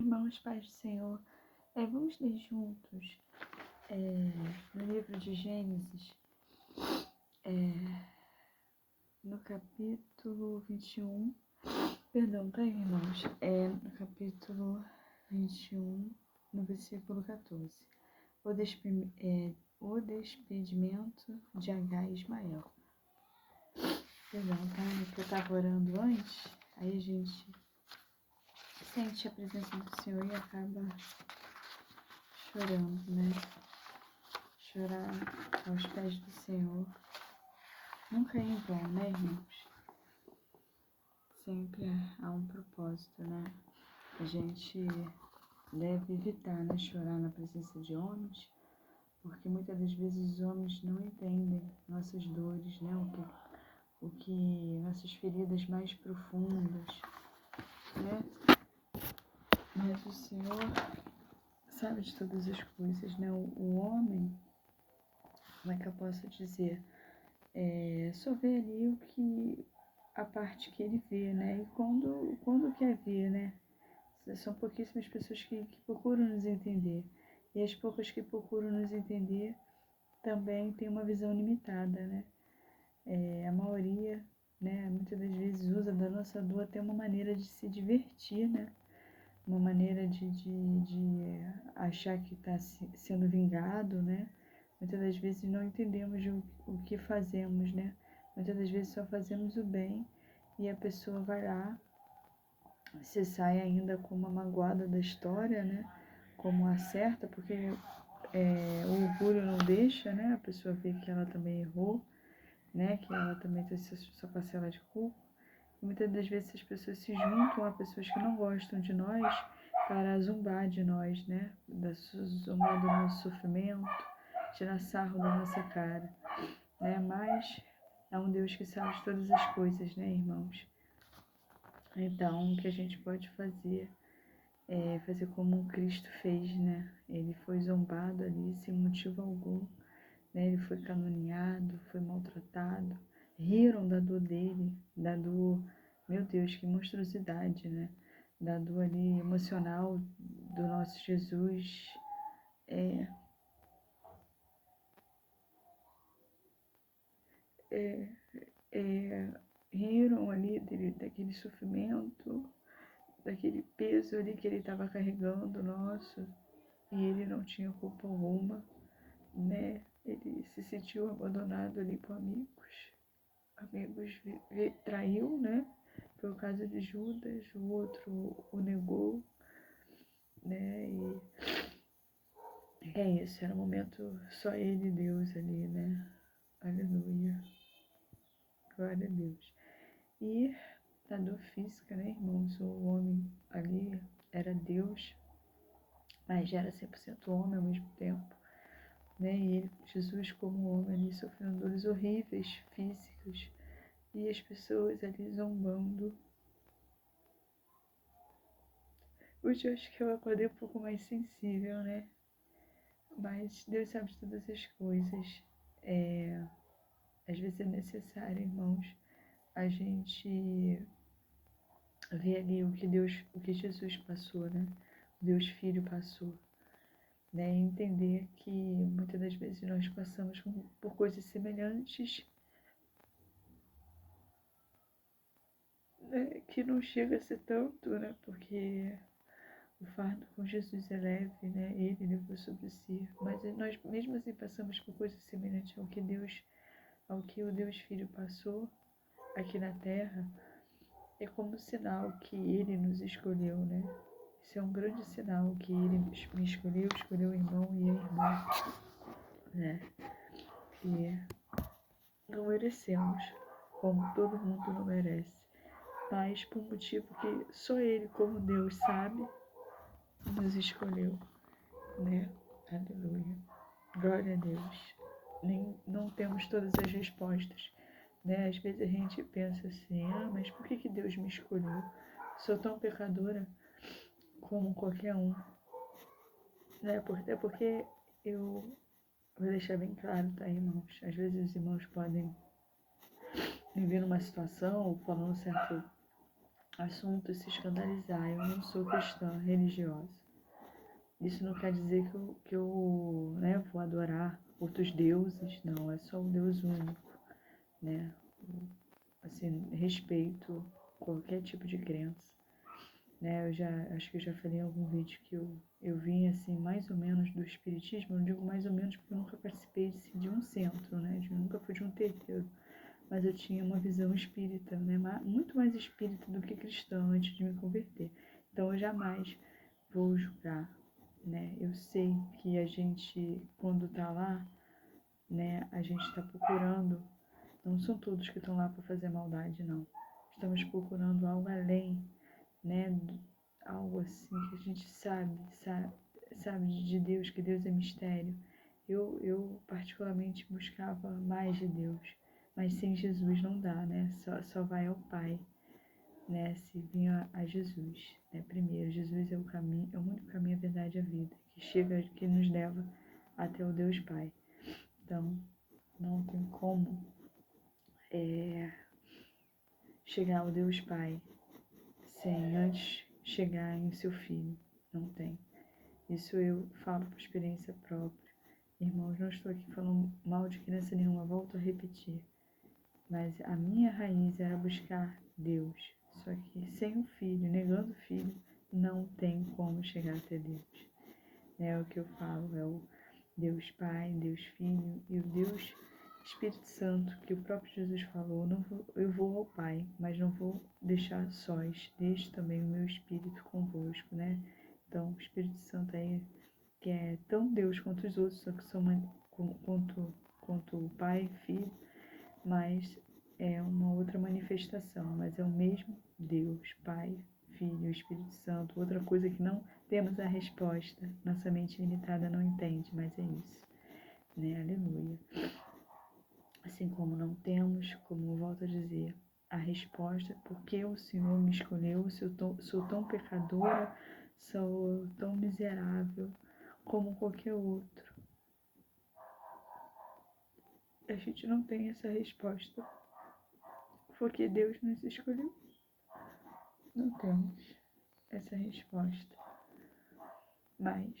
Irmãos, paz do Senhor, vamos ler juntos no livro de Gênesis, no capítulo 21, perdão, tá aí, irmãos? No capítulo 21, no versículo 14. O despedimento de Agar e Ismael. Perdão, tá? Porque eu estava orando antes, aí a gente sente a presença do Senhor e acaba chorando, né? Chorar aos pés do Senhor nunca é em vão, né, irmãos? Sempre há um propósito, né? A gente deve evitar, né, chorar na presença de homens, porque muitas das vezes os homens não entendem nossas dores, né? O que nossas feridas mais profundas, né? Mas o Senhor sabe de todas as coisas, né? O homem, como é que eu posso dizer? Só vê ali a parte que ele vê, né? E quando quer ver, né? São pouquíssimas pessoas que procuram nos entender. E as poucas que procuram nos entender também têm uma visão limitada, né? A maioria, né, muitas das vezes usa da nossa dor até uma maneira de se divertir, né? Uma maneira de achar que está sendo vingado, né? Muitas das vezes não entendemos o que fazemos, né? Muitas das vezes só fazemos o bem e a pessoa vai lá, se sai ainda como uma magoada da história, né? Como acerta, porque o orgulho não deixa, né? A pessoa vê que ela também errou, né? Que ela também tem sua parcela de culpa. E muitas das vezes as pessoas se juntam a pessoas que não gostam de nós para zombar de nós, né? Zombar do nosso sofrimento, tirar sarro da nossa cara, né? Mas é um Deus que sabe de todas as coisas, né, irmãos? Então, o que a gente pode fazer é fazer como Cristo fez, né? Ele foi zombado ali sem motivo algum, né? Ele foi caluniado, foi maltratado, riram da dor dele, da dor, meu Deus, que monstruosidade, né? Da dor ali emocional do nosso Jesus. Riram ali daquele sofrimento, daquele peso ali que ele estava carregando nosso, e ele não tinha culpa alguma, né? Ele se sentiu abandonado ali por amigos. Amigos traiu, né? Foi o caso de Judas, o outro o negou, né? E é isso, era um momento só ele e Deus ali, né? Aleluia. Glória a Deus. E a dor física, né, irmãos? O homem ali era Deus, mas já era 100% homem ao mesmo tempo, né? E ele, Jesus como homem ali sofrendo dores horríveis, físicas, e as pessoas ali zombando. Hoje eu acho que eu acordei um pouco mais sensível, né? Mas Deus sabe de todas as coisas. Às vezes é necessário, irmãos, a gente ver ali o que Jesus passou, né? O Deus Filho passou, né? E entender que muitas das vezes nós passamos por coisas semelhantes, né? Que não chega a ser tanto, né? Porque o fardo com Jesus é leve, né? Ele levou sobre si. Mas nós mesmo assim passamos por coisas semelhantes ao que o Deus Filho passou aqui na Terra. É como sinal que Ele nos escolheu, né? Isso é um grande sinal que Ele me escolheu o irmão e a irmã, né? Que não merecemos, como todo mundo não merece. Mas por motivo que só Ele, como Deus, sabe, nos escolheu, né? Aleluia. Glória a Deus. Não temos todas as respostas, né? Às vezes a gente pensa assim, mas por que Deus me escolheu? Sou tão pecadora como qualquer um, né? Até porque eu vou deixar bem claro, tá, irmãos? Às vezes os irmãos podem me ver numa situação ou falando assunto se escandalizar. Eu não sou cristã religiosa. Isso não quer dizer que eu né, vou adorar outros deuses, não, é só o Deus único, né? Assim, respeito qualquer tipo de crença, né? Acho que eu já falei em algum vídeo que eu vim, assim, mais ou menos do espiritismo. Eu digo mais ou menos porque eu nunca participei de um centro, né? Eu nunca fui de um terreiro, mas eu tinha uma visão espírita, né? Muito mais espírita do que cristã antes de me converter. Então eu jamais vou julgar, né? Eu sei que a gente, quando tá lá, né, a gente está procurando, não são todos que estão lá para fazer maldade, não. Estamos procurando algo além, né? Algo assim que a gente sabe de Deus, que Deus é mistério. Eu particularmente buscava mais de Deus, mas sem Jesus não dá, né? Só vai ao Pai, né? Se vinha a Jesus, né? Primeiro, Jesus é o caminho, é o único caminho, a verdade e a vida, que nos leva até o Deus Pai. Então, não tem como chegar ao Deus Pai sem antes chegar em seu Filho. Não tem. Isso eu falo por experiência própria. Irmãos, não estou aqui falando mal de criança nenhuma, volto a repetir. Mas a minha raiz era buscar Deus. Só que sem o Filho, negando o Filho, não tem como chegar até Deus. É o que eu falo, é o Deus Pai, Deus Filho e o Deus Espírito Santo, que o próprio Jesus falou, eu vou ao Pai, mas não vou deixar sós, deixo também o meu Espírito convosco, né? Então, o Espírito Santo aí, que é tão Deus quanto os outros, só que são quanto o Pai, Filho, mas é uma outra manifestação, mas é o mesmo Deus, Pai, Filho, Espírito Santo. Outra coisa que não temos a resposta, nossa mente limitada não entende, mas é isso, né? Aleluia. Assim como não temos, como eu volto a dizer, a resposta, porque o Senhor me escolheu, se eu sou tão pecadora, sou tão miserável como qualquer outro. A gente não tem essa resposta, porque Deus nos escolheu. Não temos essa resposta, mas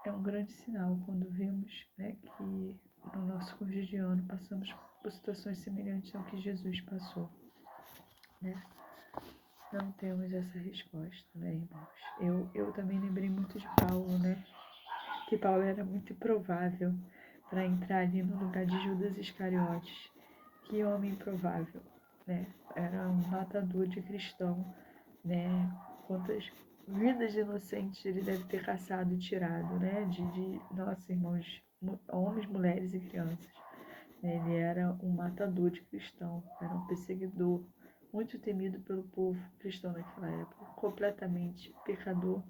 é um grande sinal quando vemos, né, que no nosso cotidiano passamos por situações semelhantes ao que Jesus passou, né? Não temos essa resposta, né, irmãos? Eu também lembrei muito de Paulo, né? Que Paulo era muito improvável para entrar ali no lugar de Judas Iscariotes. Que homem improvável, né? Era um matador de cristão, né? Quantas vidas inocentes ele deve ter caçado e tirado, né? Nossos irmãos, homens, mulheres e crianças. Ele era um matador de cristão, era um perseguidor, muito temido pelo povo cristão naquela época, completamente pecador,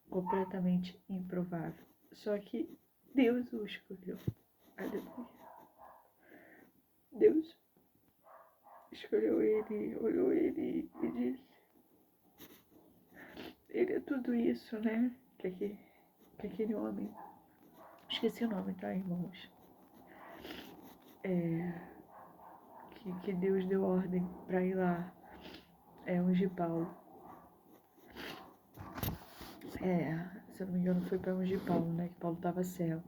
completamente improvável. Só que Deus o escolheu. Aleluia. Deus escolheu ele, olhou ele e disse: ele é tudo isso, né? Que aquele homem, esqueci o nome, tá, irmãos? Que Deus deu ordem para ir lá, ungir Paulo. Se eu não me engano, foi para ungir Paulo, né? Que Paulo estava cego.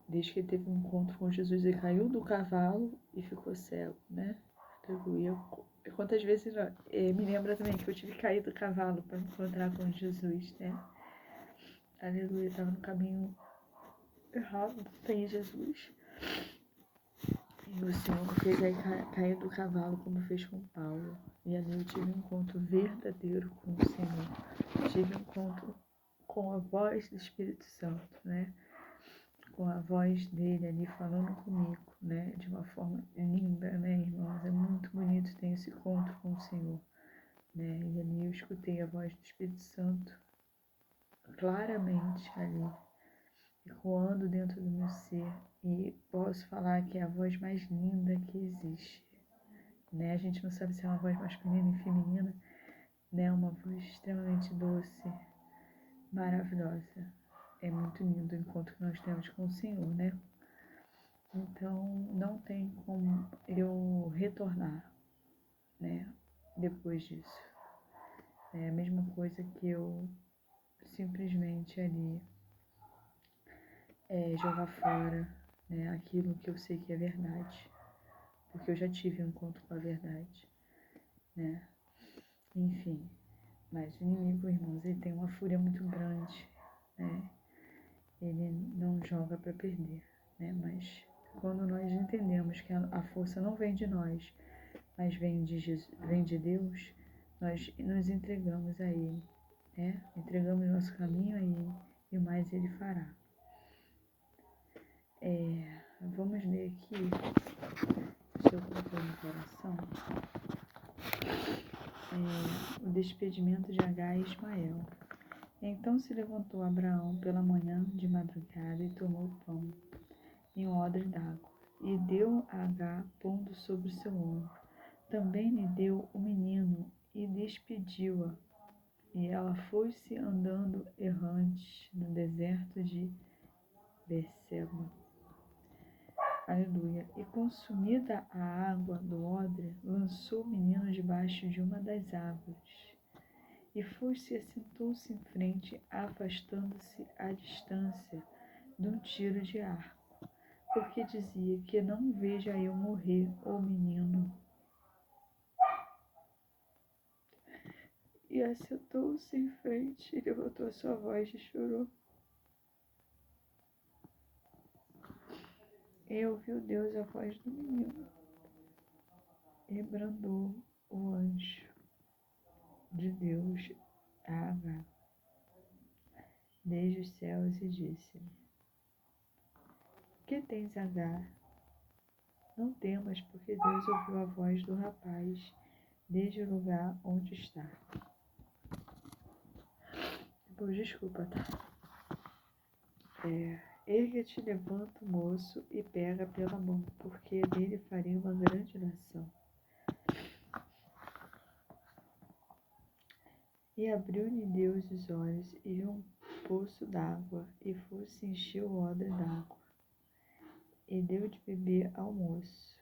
Desde que ele teve um encontro com Jesus, ele caiu do cavalo e ficou cego, né? Aleluia. Quantas vezes me lembra também que eu tive que cair do cavalo para me encontrar com Jesus, né? Aleluia, eu estava no caminho errado, sem Jesus. E o Senhor me fez aí cair do cavalo, como fez com Paulo. E ali eu tive um encontro verdadeiro com o Senhor. Tive um encontro com a voz do Espírito Santo, né? Com a voz dele ali falando comigo, né? De uma forma linda, né, irmãos? É muito bonito ter esse encontro com o Senhor, né? E ali eu escutei a voz do Espírito Santo claramente ali, ecoando dentro do meu ser. E posso falar que é a voz mais linda que existe, né? A gente não sabe se é uma voz masculina e feminina, né? Uma voz extremamente doce, maravilhosa. É muito lindo o encontro que nós temos com o Senhor, né? Então, não tem como eu retornar, né? depois disso. É a mesma coisa que eu simplesmente ali jogar fora, né, aquilo que eu sei que é verdade, porque eu já tive um encontro com a verdade, né? Enfim, mas o inimigo, irmãos, ele tem uma fúria muito grande, né? Ele não joga para perder, né? Mas quando nós entendemos que a força não vem de nós, mas vem de Jesus, vem de Deus, nós nos entregamos a Ele, né? Entregamos nosso caminho a Ele e o mais Ele fará. Vamos ler aqui, se eu coloquei no coração, o despedimento de Agar e Ismael. Então se levantou Abraão pela manhã de madrugada e tomou o pão em um odre d'água, e deu a Agar, pondo sobre o seu ombro. Também lhe deu o menino e despediu-a. E ela foi-se andando errante no deserto de Berseba. Aleluia. E consumida a água do odre, lançou o menino debaixo de uma das árvores. E foi-se e assentou-se em frente, afastando-se à distância de um tiro de arco, porque dizia que não veja eu morrer o menino. E assentou-se em frente e levantou a sua voz e chorou. E ouviu Deus a voz do menino, e brandou o anjo de Deus a Agar desde os céus e disse-lhe: Que tens, Agar? Não temas, porque Deus ouviu a voz do rapaz desde o lugar onde está. Depois, desculpa, tá? Ergue-te, levanta o moço e pega pela mão, porque dele farei uma grande nação. E abriu-lhe Deus os olhos e viu um poço d'água, e foi-se encheu o odre d'água, e deu de beber ao moço.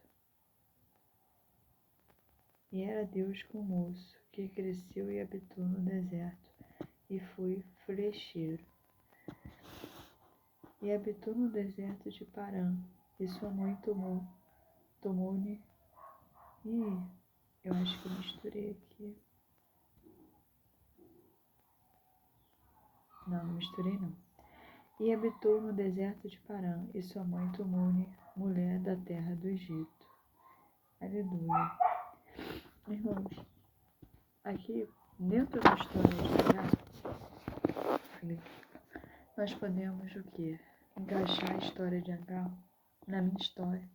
E era Deus com o moço, que cresceu e habitou no deserto, e foi flecheiro. E habitou no deserto de Parã, e sua mãe tomou-lhe. Eu acho que eu misturei aqui. Não misturei não. E habitou no deserto de Parã, e sua mãe tomou-lhe mulher da terra do Egito. Aleluia. Irmãos, aqui dentro da história de Agar, nós podemos o quê? Encaixar a história de Agar na minha história,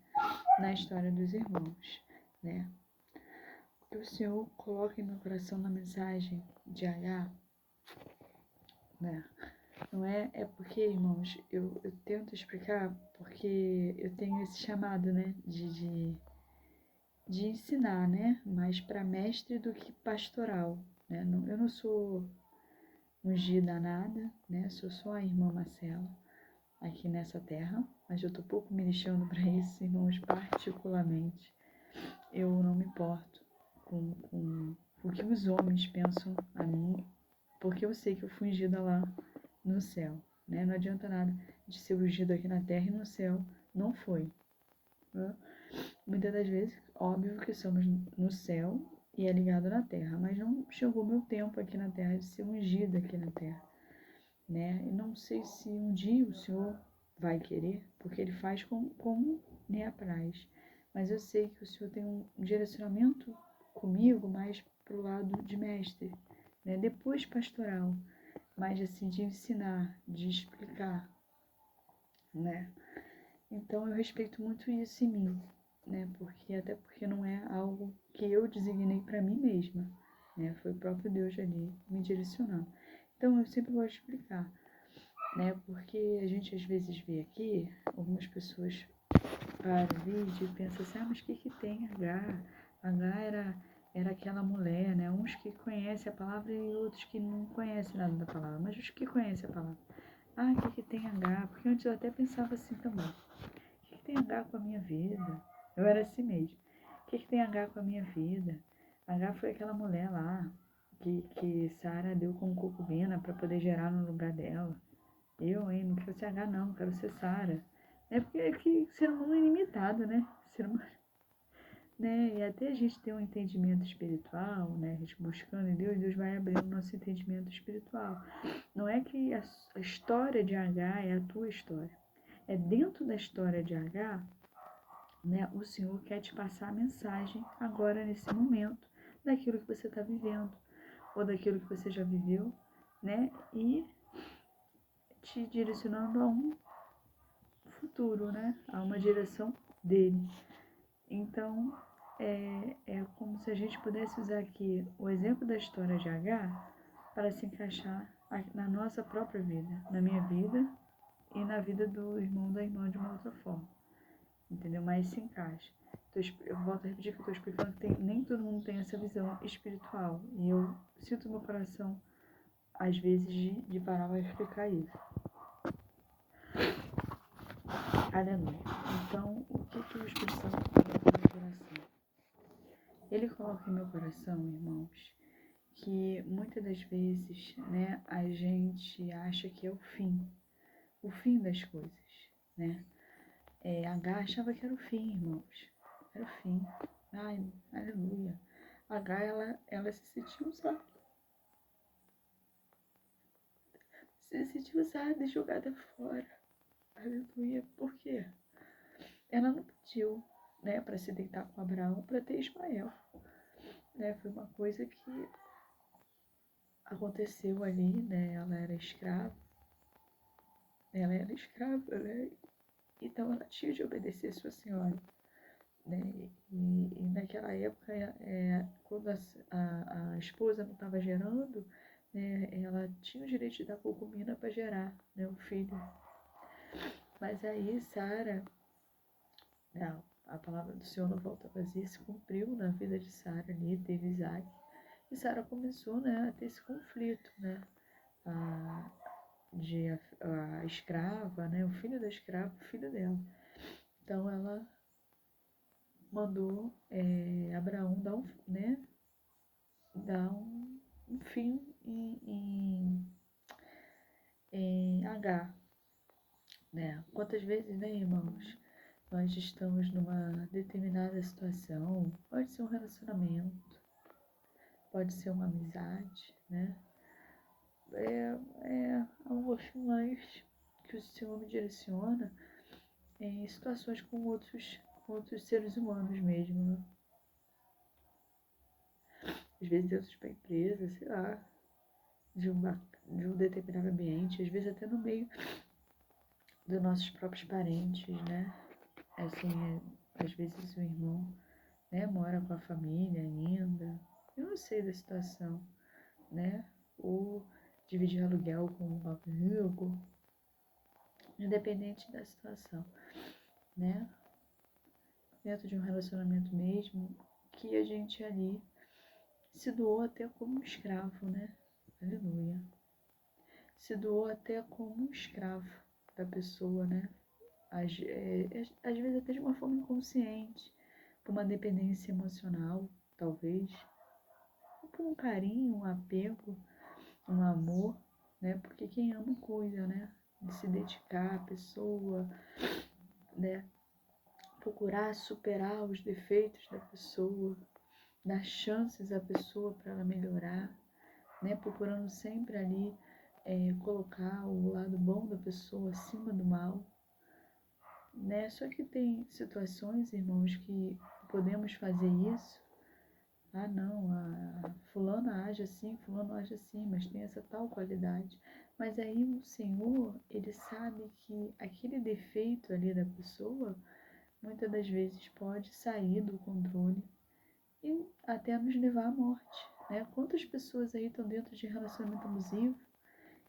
na história dos irmãos, né? O que o Senhor coloca em meu coração na mensagem de Agar, né? Não é porque, irmãos, eu tento explicar porque eu tenho esse chamado, né, de ensinar, né, mais para mestre do que pastoral, né? Eu não sou ungida a nada, né? Sou só a irmã Marcela aqui nessa terra, mas eu tô pouco me lixando para isso, irmãos, particularmente. Eu não me importo com o que os homens pensam a mim, porque eu sei que eu fui ungida lá no céu, né? Não adianta nada de ser ungido aqui na terra e no céu não foi, né? Muitas das vezes, óbvio que somos no céu e é ligado na terra, mas não chegou meu tempo aqui na terra de ser ungida aqui na terra, né? E não sei se um dia o Senhor vai querer, porque Ele faz como lhe apraz, mas eu sei que o Senhor tem um direcionamento comigo mais pro lado de mestre, né? Depois pastoral, mas assim, de ensinar, de explicar, né? Então eu respeito muito isso em mim, né? Até porque não é algo que eu designei para mim mesma, né? Foi o próprio Deus ali me direcionando. Então eu sempre gosto de explicar, né? Porque a gente às vezes vê aqui, algumas pessoas param o vídeo e pensam assim, mas o que tem Agar? Agar era aquela mulher, né? Uns que conhecem a palavra e outros que não conhecem nada da palavra, mas os que conhecem a palavra. O que tem Agar? Porque antes eu até pensava assim também. O que tem Agar com a minha vida? Eu era assim mesmo. O que tem Agar com a minha vida? H foi aquela mulher lá que Sara deu como concubina para poder gerar no lugar dela. Eu, hein, não quero ser H não, quero ser Sara. É porque é que ser humano é ilimitado, né? Ser humano, né? E até a gente ter um entendimento espiritual, né? A gente buscando em Deus, Deus vai abrindo o nosso entendimento espiritual. Não é que a história de H é a tua história. É dentro da história de H, né? O Senhor quer te passar a mensagem agora, nesse momento, daquilo que você está vivendo, ou daquilo que você já viveu, né? E te direcionando a um futuro, né? A uma direção dele. Então, é como se a gente pudesse usar aqui o exemplo da história de H para se encaixar na nossa própria vida, na minha vida e na vida do irmão da irmã de uma outra forma, entendeu? Mas se encaixa. Eu volto a repetir que eu estou explicando que nem todo mundo tem essa visão espiritual, e eu sinto no meu coração, às vezes, de parar para explicar isso. Aleluia. Então, o que o Espírito Santo coloca no meu coração? Ele coloca em meu coração, irmãos, que muitas das vezes, né, a gente acha que é o fim das coisas, né? H achava que era o fim, irmãos, era o fim. Ai, aleluia. H, ela se sentiu usada e jogada fora, aleluia. Por quê? Ela não pediu, né, para se deitar com Abraão para ter Ismael, né? Foi uma coisa que aconteceu ali, né? Ela era escrava, né? Então ela tinha de obedecer sua senhora, né? E naquela época, quando a esposa não estava gerando, né, ela tinha o direito de dar concubina para gerar, né, o filho. Mas aí Sara, não, a palavra do Senhor não volta vazia, se cumpriu na vida de Sara ali, teve Isaac. E Sara começou, né, a ter esse conflito, né? A escrava, né, o filho da escrava, o filho dela. Então ela mandou Abraão dar um fim em H, né? Quantas vezes, né, irmãos, nós estamos numa determinada situação, pode ser um relacionamento, pode ser uma amizade, né? É algo assim mais que o Senhor me direciona em situações com outros seres humanos mesmo, né? Às vezes dentro de uma empresa, sei lá, de um determinado ambiente, às vezes até no meio dos nossos próprios parentes, né? Assim, às vezes o irmão, né, mora com a família ainda, eu não sei da situação, né? Ou dividir aluguel com um amigo, independente da situação, né? Dentro de um relacionamento mesmo, que a gente ali se doou até como um escravo, né? Aleluia. Se doou até como um escravo da pessoa, né? Às vezes até de uma forma inconsciente, por uma dependência emocional, talvez, ou por um carinho, um apego, um amor, né? Porque quem ama cuida, né? De se dedicar à pessoa, né? Procurar superar os defeitos da pessoa, dar chances à pessoa para ela melhorar, né? Procurando sempre ali colocar o lado bom da pessoa acima do mal, né? Só que tem situações, irmãos, que podemos fazer isso. Ah, não, fulana age assim, fulano age assim, mas tem essa tal qualidade. Mas aí o Senhor, ele sabe que aquele defeito ali da pessoa, muitas das vezes pode sair do controle e até nos levar à morte, né? Quantas pessoas aí estão dentro de relacionamento abusivo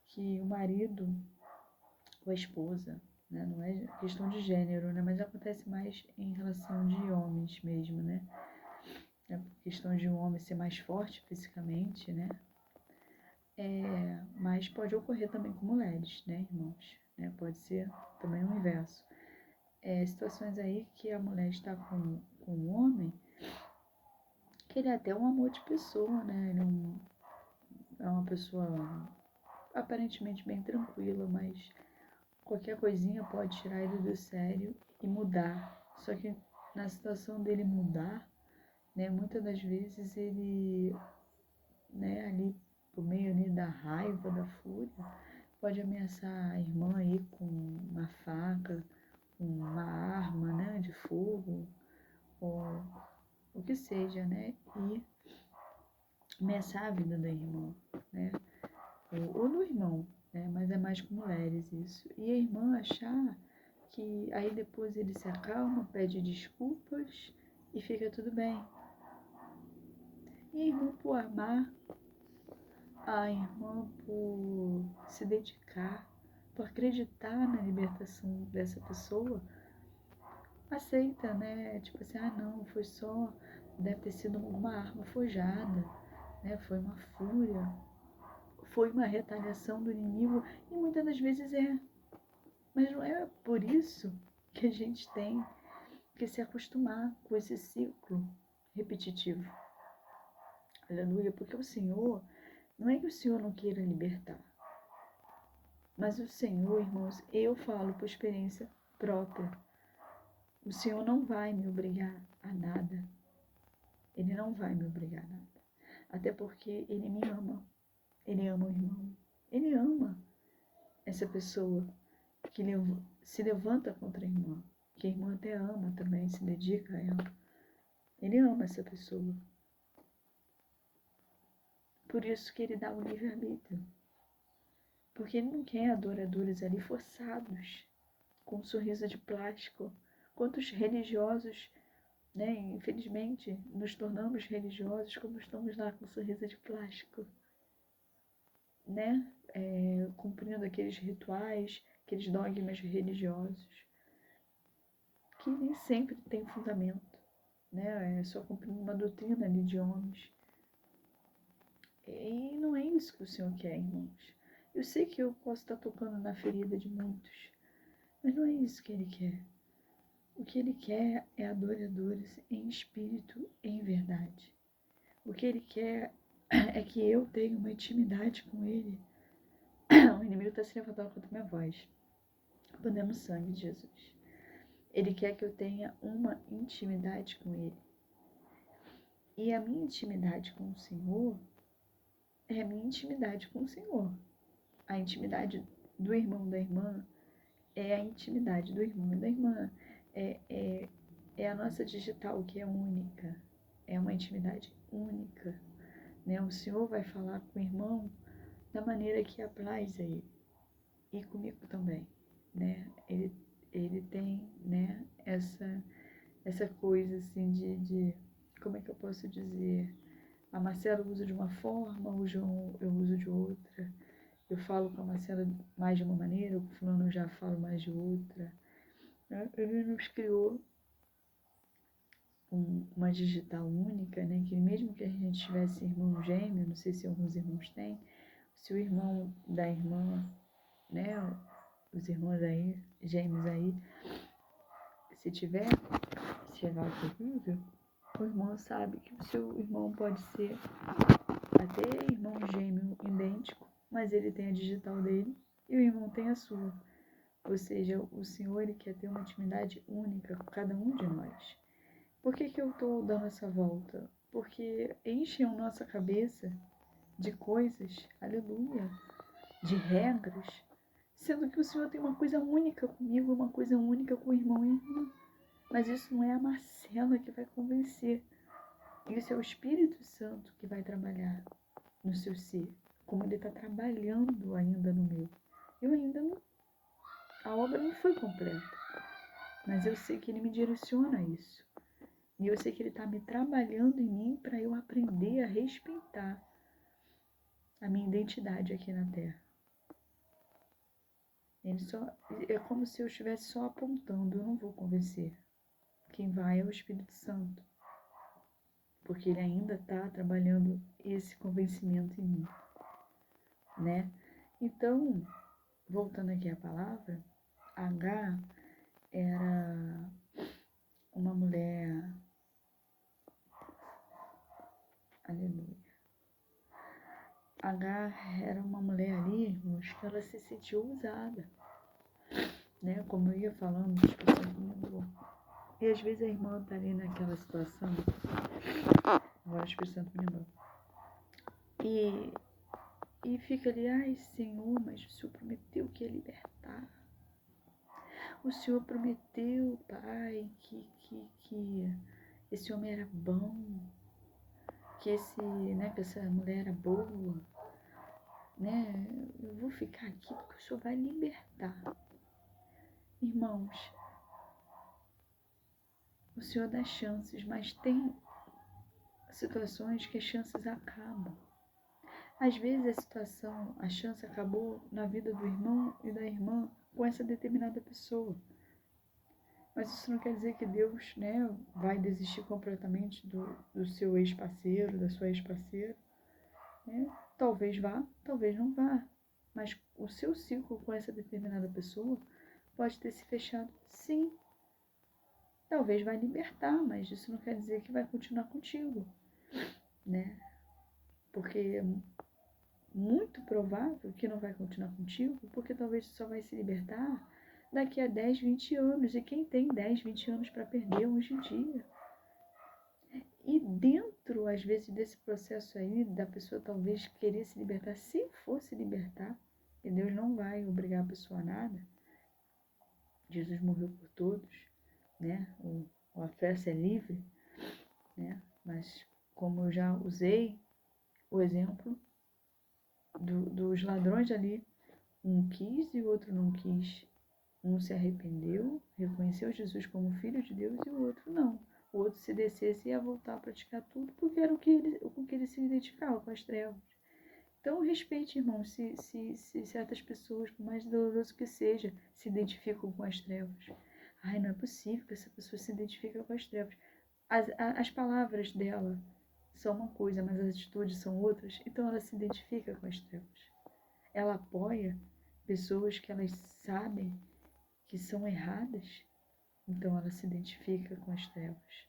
que o marido ou a esposa, né? Não é questão de gênero, né? Mas acontece mais em relação de homens mesmo, né? É questão de um homem ser mais forte fisicamente, né? Mas pode ocorrer também com mulheres, né, irmãos? Pode ser também o inverso. Situações aí que a mulher está com um homem que ele é até um amor de pessoa, né? Ele é uma pessoa aparentemente bem tranquila, mas qualquer coisinha pode tirar ele do sério e mudar. Só que na situação dele mudar, né, muitas das vezes ele, né, ali por meio ali da raiva, da fúria, pode ameaçar a irmã aí com uma faca, com uma arma, né, de fogo, ou o que seja, né, e ameaçar a vida da irmã, né, ou do irmão, né, mas é mais com mulheres isso. E a irmã achar que aí depois ele se acalma, pede desculpas e fica tudo bem. E a irmã por amar, a irmã por se dedicar, por acreditar na libertação dessa pessoa, aceita, né? Tipo assim, ah não, foi só, deve ter sido uma arma forjada, né? Foi uma fúria, foi uma retaliação do inimigo, e muitas das vezes é. Mas não é por isso que a gente tem que se acostumar com esse ciclo repetitivo. Aleluia, porque o Senhor, não é que o Senhor não queira libertar, mas o Senhor, irmãos, eu falo por experiência própria, o Senhor não vai me obrigar a nada. Ele não vai me obrigar a nada. Até porque Ele me ama. Ele ama o irmão. Ele ama essa pessoa que se levanta contra a irmã, que a irmã até ama também, se dedica a ela. Ele ama essa pessoa. Por isso que Ele dá o livre-arbítrio. Porque Ele não quer adoradores ali forçados, com um sorriso de plástico. Quantos religiosos, né, infelizmente, nos tornamos religiosos como estamos lá com um sorriso de plástico, né, cumprindo aqueles rituais, aqueles dogmas religiosos, que nem sempre tem fundamento, né, é só cumprindo uma doutrina ali de homens. E não é isso que o Senhor quer, irmãos. Eu sei que eu posso estar tocando na ferida de muitos, mas não é isso que Ele quer. O que Ele quer é adoradores em espírito e em verdade. O que Ele quer é que eu tenha uma intimidade com Ele. O inimigo está se levantando contra a minha voz. Podemos sangue de Jesus. Ele quer que eu tenha uma intimidade com Ele. E a minha intimidade com o Senhor é a minha intimidade com o Senhor. A intimidade do irmão da irmã é a intimidade do irmão e da irmã. É a nossa digital que é única. É uma intimidade única. Né? O Senhor vai falar com o irmão da maneira que apraz a Ele. E comigo também. Né? Ele tem, né, essa coisa assim de como é que eu posso dizer? A Marcela usa de uma forma, o João eu uso de outra. Eu falo com a Marcela mais de uma maneira, o fulano eu já falo mais de outra. Ele nos criou uma digital única, né? Que mesmo que a gente tivesse irmão gêmeo, não sei se alguns irmãos têm, se o irmão da irmã, né? Os irmãos aí, gêmeos aí, se tiver horrível, o irmão sabe que o seu irmão pode ser até irmão gêmeo idêntico, mas ele tem a digital dele e o irmão tem a sua. Ou seja, o Senhor ele quer ter uma intimidade única com cada um de nós. Por que eu estou dando essa volta? Porque enchem a nossa cabeça de coisas, aleluia, de regras, sendo que o Senhor tem uma coisa única comigo, uma coisa única com o irmão e a irmã. Mas isso não é a Marcela que vai convencer. Isso é o Espírito Santo que vai trabalhar no seu ser, como Ele está trabalhando ainda no meu. Eu ainda não... A obra não foi completa, mas eu sei que Ele me direciona a isso. E eu sei que Ele está me trabalhando em mim para eu aprender a respeitar a minha identidade aqui na Terra. É como se eu estivesse só apontando, eu não vou convencer. Quem vai é o Espírito Santo, porque Ele ainda está trabalhando esse convencimento em mim, né? Então, voltando aqui à palavra, H era uma mulher Aleluia. Agar era uma mulher ali, irmãos, que ela se sentiu usada, né? Como eu ia falando, o Espírito Santo me lembrou. E às vezes a irmã está ali naquela situação, agora o Espírito Santo me lembrou, e fica ali, ai Senhor, mas o Senhor prometeu que ia libertar. O Senhor prometeu, Pai, que esse homem era bom, que essa mulher era boa, né? Eu vou ficar aqui porque o Senhor vai libertar. Irmãos, o Senhor dá chances, mas tem situações que as chances acabam. Às vezes a chance acabou na vida do irmão e da irmã com essa determinada pessoa. Mas isso não quer dizer que Deus, né, vai desistir completamente do seu ex-parceiro, da sua ex-parceira. Né? Talvez vá, talvez não vá. Mas o seu ciclo com essa determinada pessoa pode ter se fechado, sim. Talvez vai libertar, mas isso não quer dizer que vai continuar contigo, né? Porque é muito provável que não vai continuar contigo, porque talvez só vai se libertar daqui a 10, 20 anos. E quem tem 10, 20 anos para perder hoje em dia? E dentro, às vezes, desse processo aí, da pessoa talvez querer se libertar, se for se libertar, e Deus não vai obrigar a pessoa a nada, Jesus morreu por todos, né? O acesso é livre, né? Mas como eu já usei o exemplo dos ladrões ali, um quis e o outro não quis. Um se arrependeu, reconheceu Jesus como filho de Deus e o outro não. O outro, se descesse, ia voltar a praticar tudo porque era com que ele se identificava, com as trevas. Então, respeite, irmão, se certas pessoas, por mais doloroso que seja, se identificam com as trevas. Ai, não é possível que essa pessoa se identifique com as trevas. As palavras dela são uma coisa, mas as atitudes são outras, então ela se identifica com as trevas. Ela apoia pessoas que elas sabem que são erradas, então ela se identifica com as trevas,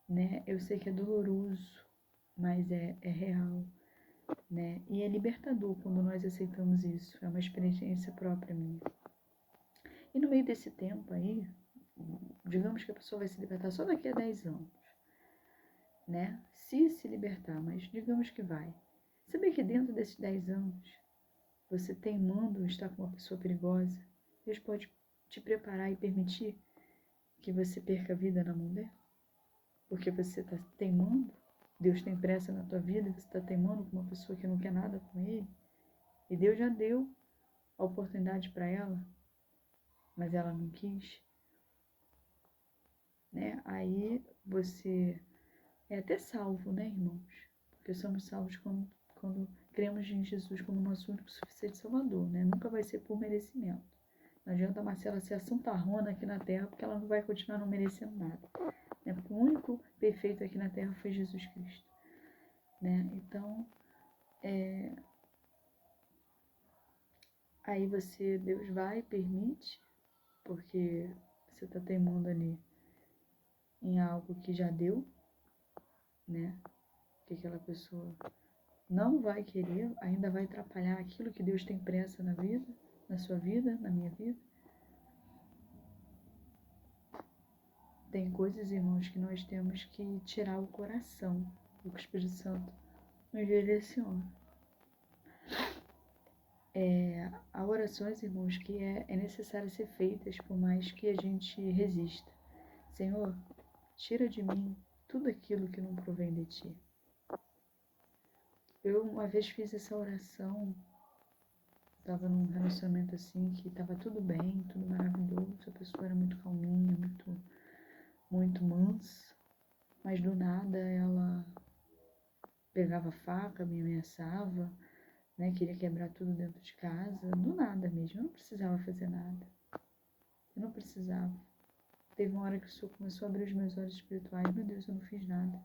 né? Eu sei que é doloroso, mas é real, né? E é libertador quando nós aceitamos isso, é uma experiência própria minha. E no meio desse tempo aí, digamos que a pessoa vai se libertar só daqui a 10 anos, né? Se libertar, mas digamos que vai. Sabe que dentro desses 10 anos, você teimando estar com uma pessoa perigosa, Deus pode te preparar e permitir que você perca a vida na mão dela? Porque você está teimando, Deus tem pressa na tua vida, você está teimando com uma pessoa que não quer nada com ele, e Deus já deu a oportunidade para ela, mas ela não quis, né? Aí você é até salvo, né, irmãos? Porque somos salvos quando cremos em Jesus como nosso único suficiente Salvador, né? Nunca vai ser por merecimento. Não adianta a Marcela ser a santarrona aqui na terra, porque ela não vai continuar não merecendo nada. Né? Porque o único perfeito aqui na terra foi Jesus Cristo. Né? Então, aí Deus vai e permite, porque você está teimando ali em algo que já deu, né? Que aquela pessoa não vai querer, ainda vai atrapalhar aquilo que Deus tem pressa na vida, na sua vida, na minha vida. Tem coisas, irmãos, que nós temos que tirar o coração, do que o Espírito Santo nos direciona. Há orações, irmãos, que é necessário ser feitas, por mais que a gente resista. Senhor, tira de mim tudo aquilo que não provém de Ti. Eu uma vez fiz essa oração, estava num relacionamento assim, que estava tudo bem, tudo maravilhoso, a pessoa era muito calminha, muito mansa, mas do nada ela pegava a faca, me ameaçava, né, queria quebrar tudo dentro de casa, do nada mesmo, eu não precisava fazer nada, eu não precisava. Teve uma hora que o Senhor começou a abrir os meus olhos espirituais, meu Deus, eu não fiz nada.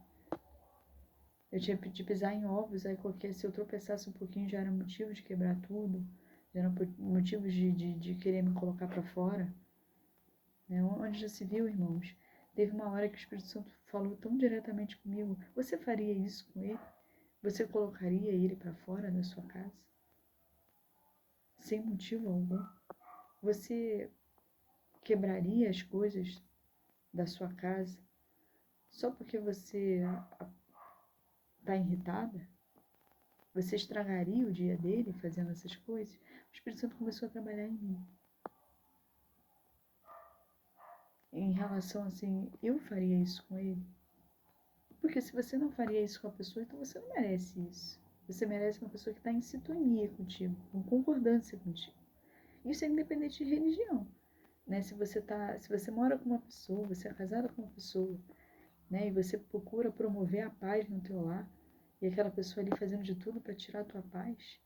Eu tinha de pisar em ovos, aí se eu tropeçasse um pouquinho já era motivo de quebrar tudo, já era motivo de querer me colocar para fora. Né? Onde já se viu, irmãos, teve uma hora que o Espírito Santo falou tão diretamente comigo. Você faria isso com ele? Você colocaria ele para fora da sua casa? Sem motivo algum? Você quebraria as coisas da sua casa só porque você está irritada? Você estragaria o dia dele fazendo essas coisas? O Espírito Santo começou a trabalhar em mim. Em relação assim, eu faria isso com ele? Porque se você não faria isso com a pessoa, então você não merece isso. Você merece uma pessoa que está em sintonia contigo, com concordância contigo. Isso é independente de religião, né? Se você mora com uma pessoa, você é casada com uma pessoa, né? E você procura promover a paz no teu lar, e aquela pessoa ali fazendo de tudo para tirar a tua paz,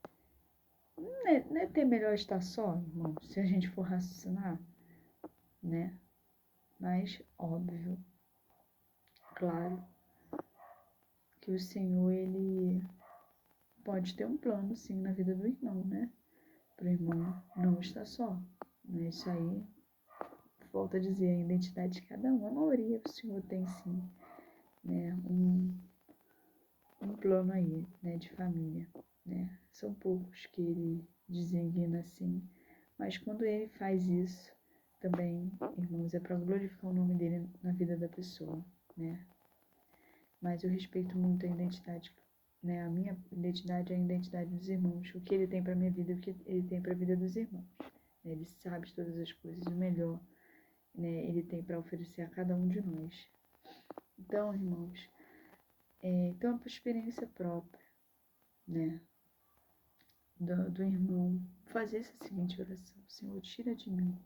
não é ter melhor estar só, irmão, se a gente for raciocinar, né? Mas, óbvio, claro, que o Senhor, Ele pode ter um plano, sim, na vida do irmão, né? Para o irmão não estar só, né? Isso aí, volto a dizer, a identidade de cada um. A maioria o Senhor tem, sim, né? Um plano aí, né? De família, né? São poucos que Ele designa assim, mas quando Ele faz isso, também, irmãos, é para glorificar o nome dEle na vida da pessoa, né? Mas eu respeito muito a identidade, né? A minha identidade é a identidade dos irmãos. O que ele tem para a minha vida, o que ele tem para a vida dos irmãos. Ele sabe de todas as coisas, o melhor, né? Ele tem para oferecer a cada um de nós. Então, irmãos, então é por experiência própria, né? Do irmão fazer essa seguinte oração: Senhor, tira de mim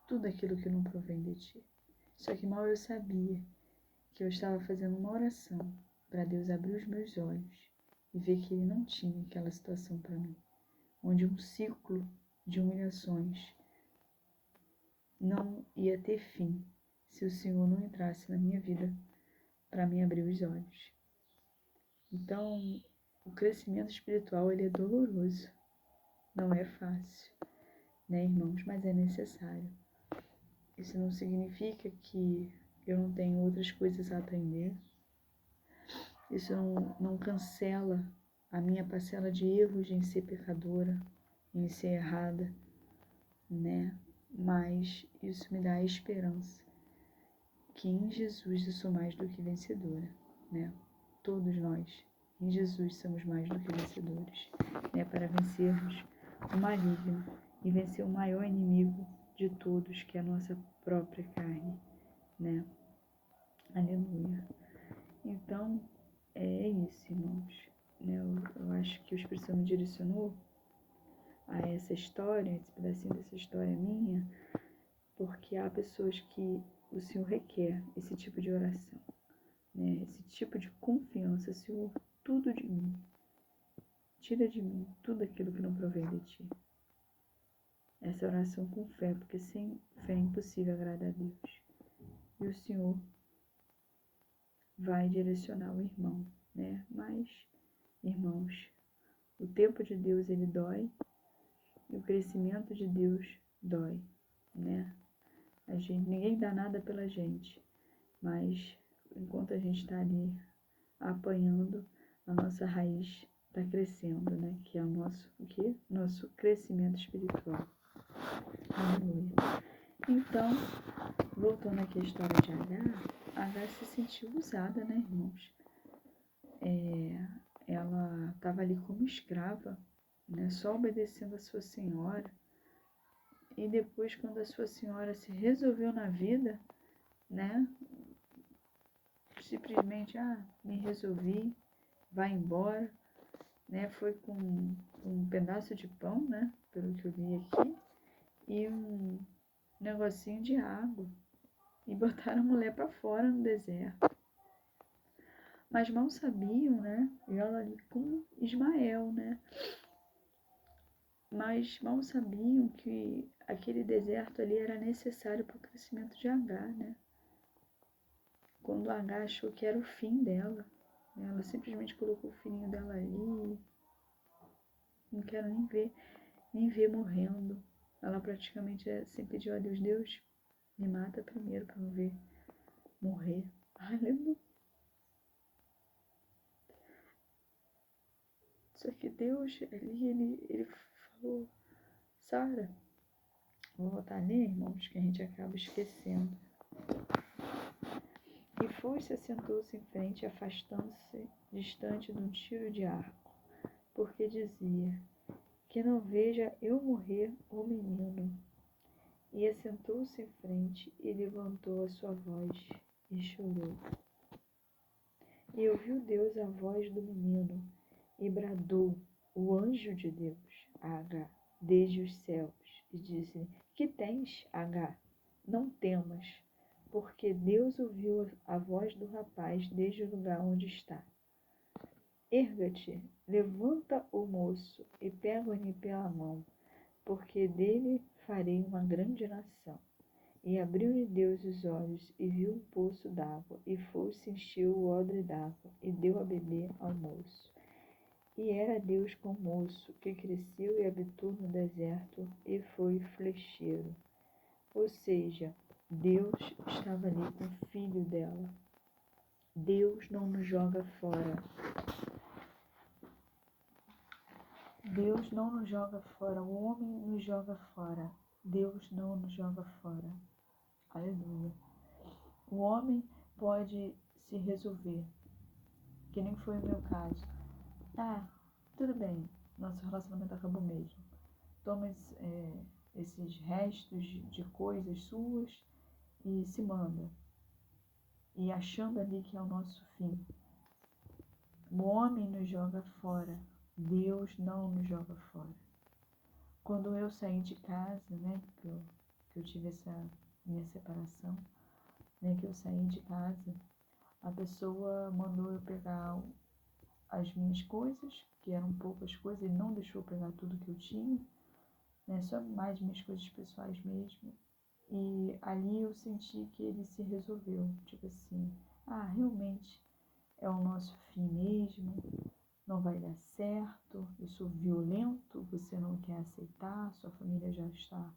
tudo aquilo que não provém de ti. Só que mal eu sabia que eu estava fazendo uma oração para Deus abrir os meus olhos e ver que Ele não tinha aquela situação para mim, onde um ciclo de humilhações não ia ter fim se o Senhor não entrasse na minha vida para me abrir os olhos. Então, o crescimento espiritual, ele é doloroso, não é fácil, né, irmãos? Mas é necessário. Isso não significa que eu não tenho outras coisas a aprender. Isso não cancela a minha parcela de erros em ser pecadora, em ser errada, né? Mas isso me dá a esperança que em Jesus eu sou mais do que vencedora, né? Todos nós, em Jesus, somos mais do que vencedores, né? Para vencermos o maligno e vencer o maior inimigo de todos, que é a nossa própria carne, né? Aleluia. Então, é isso, irmãos. Né? Eu acho que o Espírito Santo me direcionou a essa história, esse pedacinho dessa história minha, porque há pessoas que o Senhor requer esse tipo de oração, né? Esse tipo de confiança. Senhor, tudo de mim, tira de mim tudo aquilo que não provém de ti. Essa oração com fé, porque sem fé é impossível agradar a Deus. E o Senhor vai direcionar o irmão, né? Mas, irmãos, o tempo de Deus, ele dói, e o crescimento de Deus dói, né? Ninguém dá nada pela gente, mas enquanto a gente está ali apanhando, a nossa raiz está crescendo, né? Que é o quê? Nosso crescimento espiritual. Aleluia. Então, voltando aqui à história de Agar se sentiu usada, né, irmãos? Ela estava ali como escrava, né? Só obedecendo a sua senhora. E depois, quando a sua senhora se resolveu na vida, né? Simplesmente, me resolvi, vai embora, né? Foi com um pedaço de pão, né? Pelo que eu vi aqui, e um negocinho de água. E botaram a mulher para fora no deserto. Mas mal sabiam, né? E ela ali com Ismael, né? Mas mal sabiam que aquele deserto ali era necessário para o crescimento de Agar, né? Quando Agar achou que era o fim dela, né? Ela simplesmente colocou o filhinho dela ali, não quero nem ver morrendo. Ela praticamente sempre pediu a Deus, Deus, me mata primeiro para não ver morrer, Aleluia. Só que Deus ali, ele falou, Sara, vou voltar ali, irmãos, que a gente acaba esquecendo. E foi-se, assentou-se em frente, afastando-se distante de um tiro de arco, porque dizia, que não veja eu morrer o menino. E assentou-se em frente e levantou a sua voz e chorou. E ouviu Deus a voz do menino e bradou o anjo de Deus a Agar desde os céus e disse-lhe, que tens, Agar? Não temas, porque Deus ouviu a voz do rapaz desde o lugar onde está. Erga-te, levanta o moço e pega-o pela mão, porque dele farei uma grande nação. E abriu-lhe Deus os olhos, e viu um poço d'água, e foi-se, encheu o odre d'água, e deu a beber ao moço. E era Deus com o moço, que cresceu e habitou no deserto, e foi flecheiro. Ou seja, Deus estava ali com o filho dela. Deus não nos joga fora. Deus não nos joga fora. O homem nos joga fora. Deus não nos joga fora. Aleluia. O homem pode se resolver, que nem foi o meu caso. Tudo bem, nosso relacionamento acabou mesmo. Toma esses restos de coisas suas e se manda. E achando ali que é o nosso fim. O homem nos joga fora. Deus não nos joga fora. Quando eu saí de casa, né, que eu tive essa minha separação, né, que eu saí de casa, a pessoa mandou eu pegar as minhas coisas, que eram poucas coisas, ele não deixou eu pegar tudo que eu tinha, né, só mais minhas coisas pessoais mesmo. E ali eu senti que ele se resolveu, tipo assim, realmente é o nosso fim mesmo, não vai dar certo, eu sou violento, você não quer aceitar, sua família já está,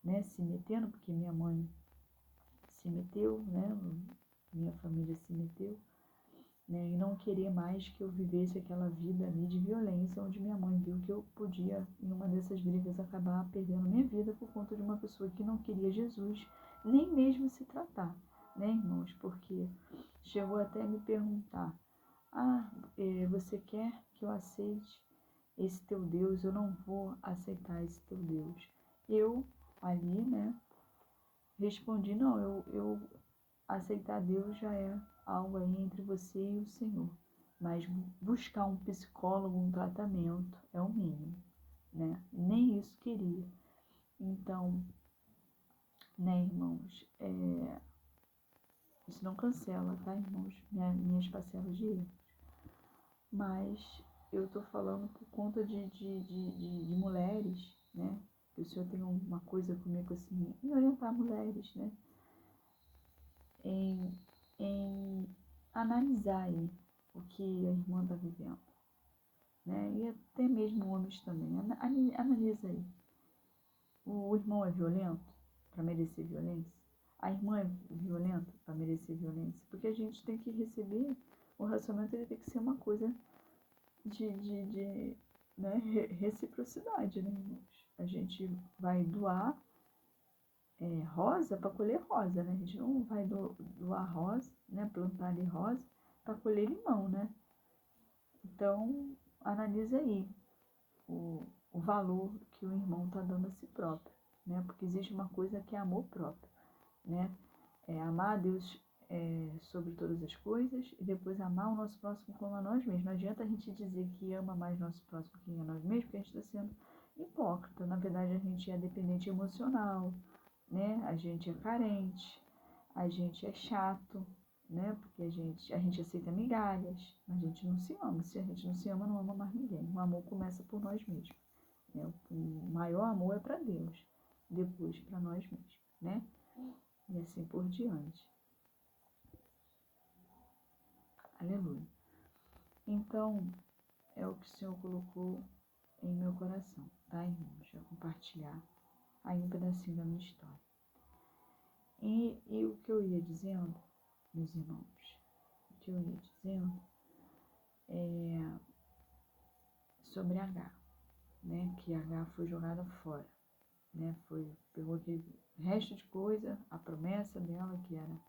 né, se metendo, porque minha mãe se meteu, né, minha família se meteu, né, e não querer mais que eu vivesse aquela vida ali de violência, onde minha mãe viu que eu podia, em uma dessas brigas, acabar perdendo minha vida por conta de uma pessoa que não queria Jesus, nem mesmo se tratar, né, irmãos, porque chegou até a me perguntar, você quer que eu aceite esse teu Deus? Eu não vou aceitar esse teu Deus. Eu, ali, né, respondi, não, eu aceitar Deus já é algo aí entre você e o Senhor. Mas buscar um psicólogo, um tratamento, é o mínimo, né? Nem isso queria. Então, né, irmãos, isso não cancela, tá, irmãos? Minhas parcelas de erros. Mas eu tô falando por conta de mulheres, né? Que o Senhor tem uma coisa comigo assim, em orientar mulheres, né? Em analisar aí o que a irmã está vivendo, né? E até mesmo homens também. Analisa aí. O irmão é violento para merecer violência? A irmã é violenta para merecer violência? Porque a gente tem que receber, o relacionamento ele tem que ser uma coisa de né, reciprocidade, né, irmãos? A gente vai doar rosa para colher rosa, né? A gente não vai doar rosa, né? Plantar ali rosa para colher limão, né? Então, analisa aí o valor que o irmão está dando a si próprio, né? Porque existe uma coisa que é amor próprio, né? Amar a Deus sobre todas as coisas e depois amar o nosso próximo como a nós mesmos. Não adianta a gente dizer que ama mais nosso próximo que a nós mesmos, porque a gente está sendo hipócrita. Na verdade, a gente é dependente emocional, né? A gente é carente, a gente é chato, né? Porque a gente aceita migalhas, mas a gente não se ama. Se a gente não se ama, não ama mais ninguém. O amor começa por nós mesmos, né? O maior amor é para Deus, depois para nós mesmos, né? E assim por diante. Aleluia. Então, é o que o Senhor colocou em meu coração, tá, irmãos? Eu vou compartilhar aí um pedacinho da minha história. E o que eu ia dizendo, meus irmãos, o que eu ia dizendo é sobre H, né? Que H foi jogada fora, né? Pegou aquele resto de coisa, a promessa dela que era,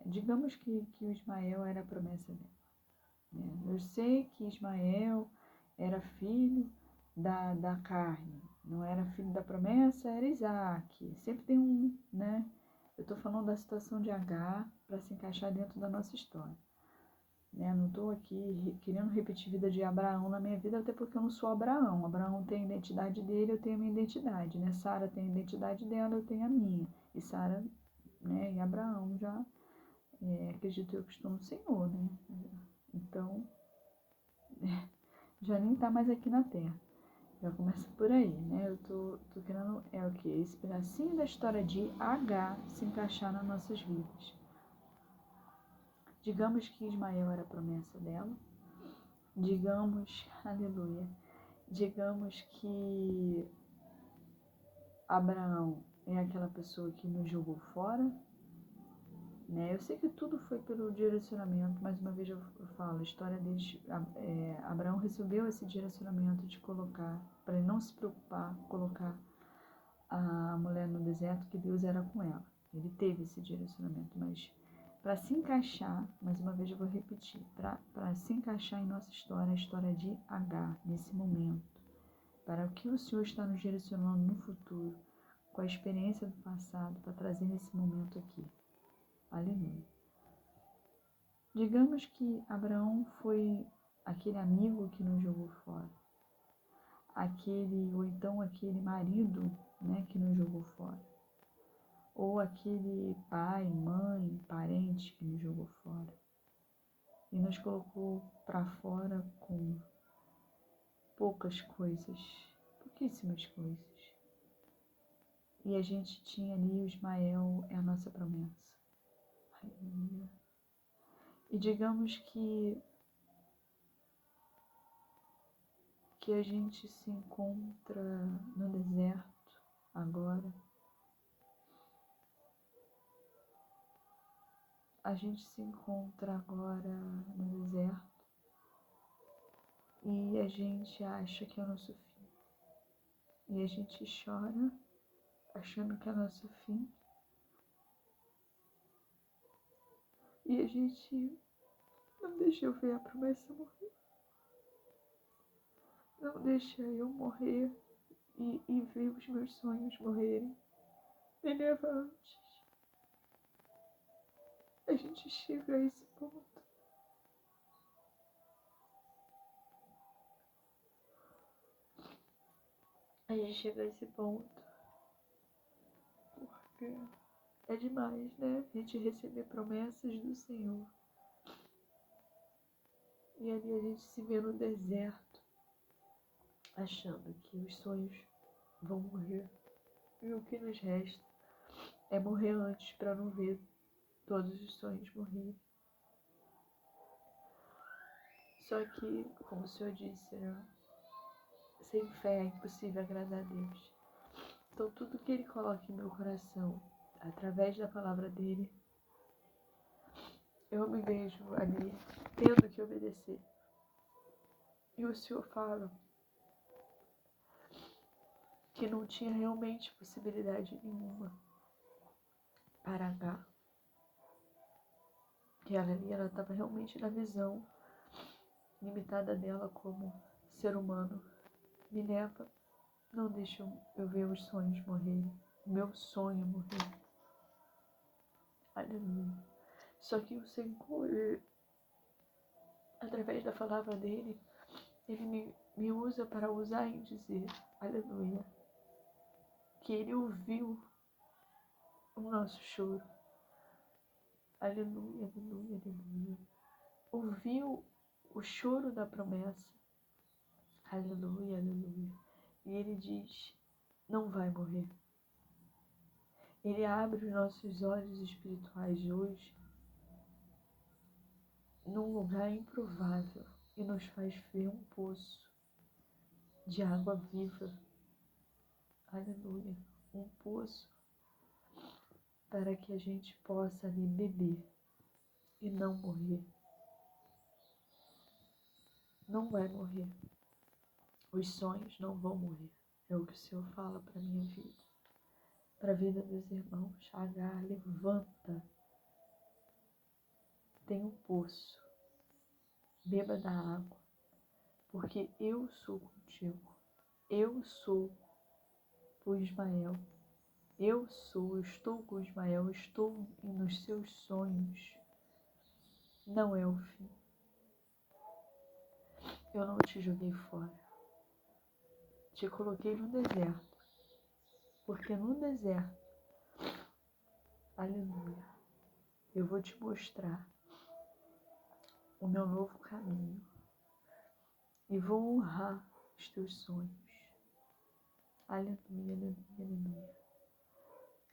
digamos que o Ismael era a promessa dela, né? Eu sei que Ismael era filho da carne, não era filho da promessa, era Isaac. Sempre tem um, né? Eu estou falando da situação de H para se encaixar dentro da nossa história, né? Não estou aqui querendo repetir a vida de Abraão na minha vida, até porque eu não sou Abraão. Abraão tem a identidade dele, eu tenho a minha identidade, né? Sara tem a identidade dela, eu tenho a minha. E Sara, né? E Abraão já, acredito eu que estão no Senhor, né? Então, já nem está mais aqui na terra. Já começa por aí, né? Eu tô querendo, o quê? Esse pedacinho da história de H se encaixar nas nossas vidas. Digamos que Ismael era a promessa dela. Digamos, aleluia, digamos que Abraão é aquela pessoa que nos jogou fora, né? Eu sei que tudo foi pelo direcionamento, mais uma vez eu falo, a história deles, Abraão recebeu esse direcionamento de colocar, para ele não se preocupar, colocar a mulher no deserto, que Deus era com ela. Ele teve esse direcionamento, mas para se encaixar, mais uma vez eu vou repetir, para se encaixar em nossa história, a história de H, nesse momento, para o que o Senhor está nos direcionando no futuro, com a experiência do passado, para trazer nesse momento aqui. Aleluia. Digamos que Abraão foi aquele amigo que nos jogou fora, ou então aquele marido, né, que nos jogou fora, ou aquele pai, mãe, parente que nos jogou fora e nos colocou para fora com poucas coisas, pouquíssimas coisas. E a gente tinha ali o Ismael, é a nossa promessa. Aleluia. E digamos que a gente se encontra no deserto agora. A gente se encontra agora no deserto e a gente acha que é o nosso fim. E a gente chora achando que é o nosso fim. E a gente não deixa eu ver a promessa morrer. Não deixa eu morrer e ver os meus sonhos morrerem. Me leva antes. A gente chega a esse ponto. A gente chega a esse ponto. Porque é demais, né? A gente receber promessas do Senhor. E ali a gente se vê no deserto, achando que os sonhos vão morrer. E o que nos resta é morrer antes para não ver todos os sonhos morrerem. Só que, como o Senhor disse, né? Sem fé é impossível agradar a Deus. Então tudo que Ele coloca em meu coração, através da palavra dEle, eu me vejo ali tendo que obedecer. E o Senhor fala que não tinha realmente possibilidade nenhuma para H. Que ela ali, ela estava realmente na visão limitada dela como ser humano. Me leva, não deixa eu ver os sonhos morrerem, o meu sonho morrer. Aleluia. Só que o Senhor, através da palavra dele, ele me usa para usar em dizer, aleluia, que ele ouviu o nosso choro. Aleluia, aleluia, aleluia. Ouviu o choro da promessa. Aleluia, aleluia. E ele diz, não vai morrer. Ele abre os nossos olhos espirituais hoje num lugar improvável e nos faz ver um poço de água viva. Aleluia. Um poço para que a gente possa ali beber e não morrer. Não vai morrer. Os sonhos não vão morrer. É o que o Senhor fala para minha vida. Para a vida dos irmãos. Agar, levanta. Tem um poço. Beba da água. Porque eu sou contigo. Eu sou o Ismael. Eu estou com Ismael. Eu estou nos seus sonhos. Não é o fim. Eu não te joguei fora. Te coloquei no deserto. Porque no deserto, aleluia, eu vou te mostrar o meu novo caminho. E vou honrar os teus sonhos. Aleluia, aleluia, aleluia.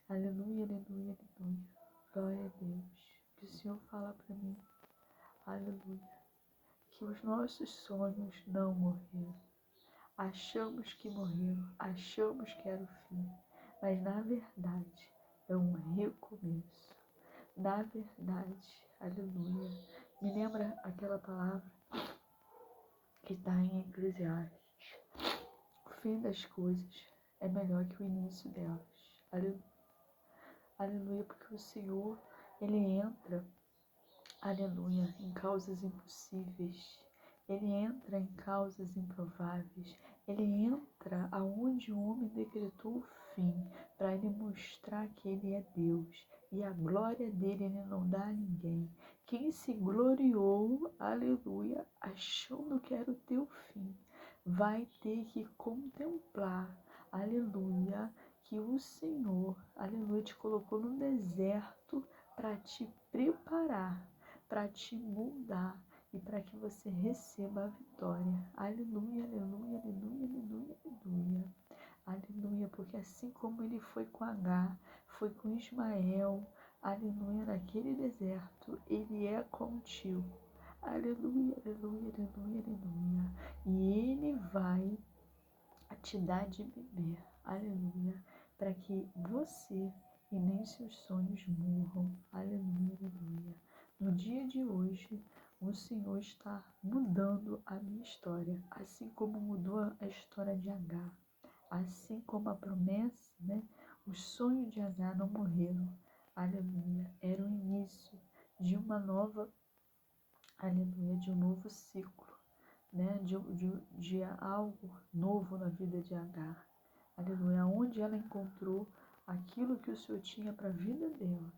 Aleluia, aleluia, aleluia. Glória a Deus. Que o Senhor fala para mim. Aleluia. Que os nossos sonhos não morreram. Achamos que morreram. Achamos que era o fim. Mas na verdade é um recomeço. Na verdade, aleluia. Me lembra aquela palavra que está em Eclesiastes. O fim das coisas é melhor que o início delas. Aleluia. Aleluia, porque o Senhor, Ele entra, aleluia, em causas impossíveis. Ele entra em causas improváveis. Ele entra aonde o homem decretou o fim, para Ele mostrar que Ele é Deus. E a glória dele Ele não dá a ninguém. Quem se gloriou, aleluia, achando que era o teu fim, vai ter que contemplar, aleluia, que o Senhor, aleluia, te colocou no deserto para te preparar, para te moldar e para que você receba a vitória. Aleluia, aleluia, aleluia, aleluia, aleluia. Aleluia, porque assim como ele foi com Agar, foi com Ismael, aleluia, naquele deserto, ele é contigo. Aleluia, aleluia, aleluia, aleluia. E ele vai te dar de beber. Aleluia. Para que você e nem seus sonhos morram. Aleluia, aleluia. No dia de hoje, o Senhor está mudando a minha história, assim como mudou a história de Agar. Assim como a promessa, né? Os sonhos de Agar não morreram. Aleluia. Era o início de uma nova, aleluia, de um novo ciclo, né? De algo novo na vida de Agar. Aleluia. Onde ela encontrou aquilo que o Senhor tinha para a vida dela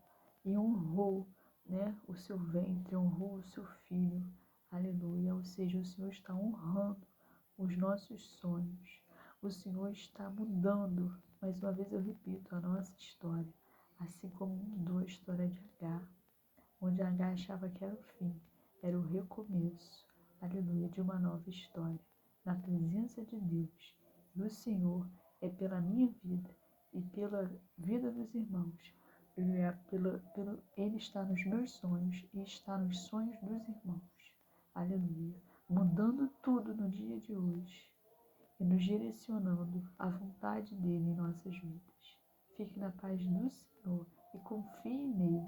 e honrou, né? O seu ventre, honrou o seu filho. Aleluia. Ou seja, o Senhor está honrando os nossos sonhos. O Senhor está mudando, mais uma vez eu repito, a nossa história, assim como mudou a história de Agar, onde Agar achava que era o fim, era o recomeço, aleluia, de uma nova história, na presença de Deus. E o Senhor é pela minha vida e pela vida dos irmãos. Ele está nos meus sonhos e está nos sonhos dos irmãos. Aleluia. Mudando tudo no dia de hoje e nos direcionando à vontade dele em nossas vidas. Fique na paz do Senhor e confie nele.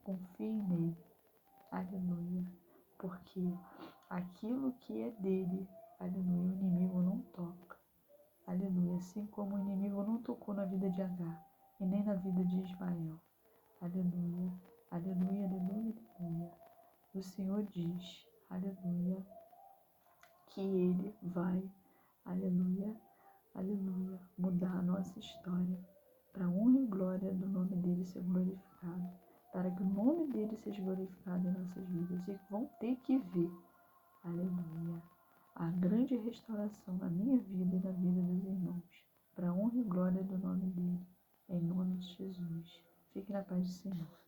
Confie nele. Aleluia. Porque aquilo que é dele, aleluia, o inimigo não toca. Aleluia. Assim como o inimigo não tocou na vida de Agar e nem na vida de Ismael. Aleluia. Aleluia, aleluia, aleluia. O Senhor diz, aleluia, que Ele vai, aleluia, aleluia, mudar a nossa história para a honra e glória do nome dele ser glorificado, para que o nome dele seja glorificado em nossas vidas e vão ter que ver, aleluia, a grande restauração na minha vida e na vida dos irmãos, para a honra e glória do nome dele, em nome de Jesus. Fique na paz do Senhor.